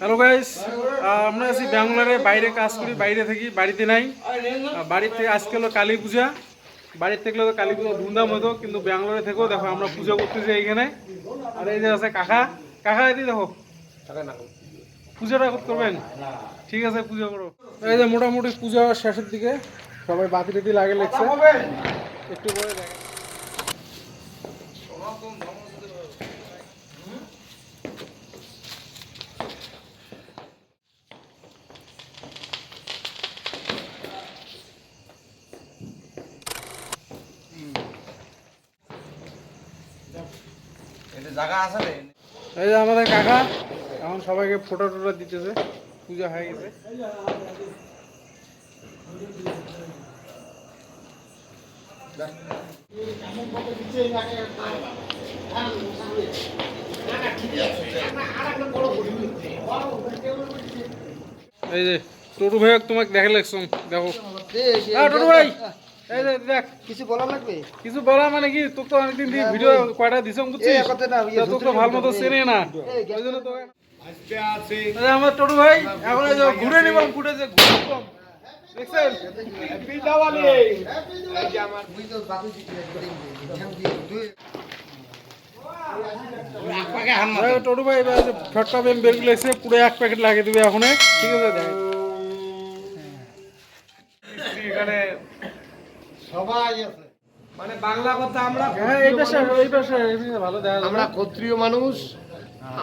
Hello guys, আমরা আছি ব্যাঙ্গালোরে, বাইরে কাজ করি, বাইরে থাকি, বাড়িতে নাই। বাড়িতে আজকে হলো কালী পূজা। বাড়ির থেকে তো কালী পূজা ধুমধাম হতো, কিন্তু ব্যাঙ্গালোরে থেকেও দেখো আমরা পুজো করতেছি এইখানে। আর এই যে আছে কাকা, কাকা এদি দেখো পূজাটা করবেন। ঠিক আছে, পুজো করো। এই যে মোটামুটি পূজা শেষের দিকে, সবাই বাতি টাতি লাগে লেগছে, একটু পরে দেখা। এই যে আমাদের কাকা এখন সবাইকে ফটো টোটো দিতেছে, পূজা হয়ে গেছে। এই যে টোটু ভাই তোমাকে দেখে লাগছো, দেখো টোটু ভাই, এই যে দেখ কিছু বলা লাগবে? কিছু বলা মানে কি, তোকে তো অনেকদিন দিয়ে ভিডিও কয়টা দিছম বুঝছিস, তোকে তো ভালো মতো চেনে না, ওই জন্য তো আমার টোটু ভাই এখন এই যে ঘুরে নিবাম, ঘুরে যে ঘুরতাম দেখছেন। হ্যাপি দিওয়ালি। এই যে আমার তুই তো বাকি টোটু ভাই এবার ফটকা বেম বের করে এসে পুরো এক প্যাকেট লাগিয়ে দিবে এখন, ঠিক আছে। দেখ এখানে সবাই আছে, মানে বাংলা কথা আমরা, হ্যাঁ এই পাশে ভালো দেখা যাবে। আমরা ক্ষত্রিয় মানুষ,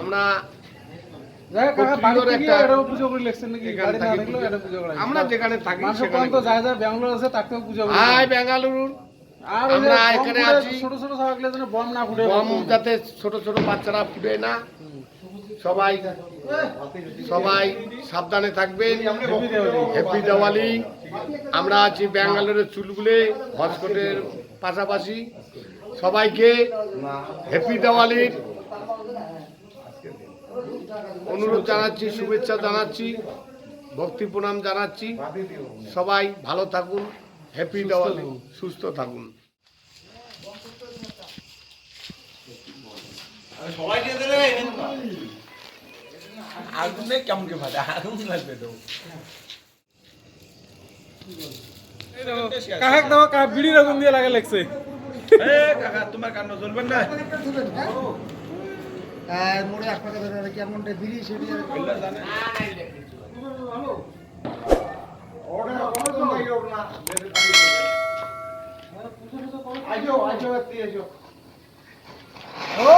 আমরা আমরা যেখানে থাকি সেখানে ব্যাঙ্গালোর আছে, তাকেও পুজো করে। হাই বেঙ্গালুরু, আর আমরা এখানে আছি। ছোট ছোট ছাগলে যেন বম না ফুটে, বম যাতে ছোট ছোট বাচ্চারা ফুটে না, সবাই সবাই সাবধানে থাকবেন। হ্যাপি দিওয়ালি। আমরা আছি ব্যাঙ্গালোরের চুলগুলে হসকোটের পাশাপাশি। সবাইকে হ্যাপি দিওয়ালির অনুরোধ জানাচ্ছি, শুভেচ্ছা জানাচ্ছি, ভক্তি প্রণাম জানাচ্ছি। সবাই ভালো থাকুন, হ্যাপি দিওয়ালি, সুস্থ থাকুন। আগুনে কেমন কে ভাজা আগুন লাগবে তো। কাহাক দাও, কাহা বিড়ির আগুন দিয়ে লাগে লাগছে। কাকা তোমার কান্না চলবেন না। মোড়ে আসপাকে ধরে কেমন বিড়ি সেটি আইজো আইজো আইজো। ও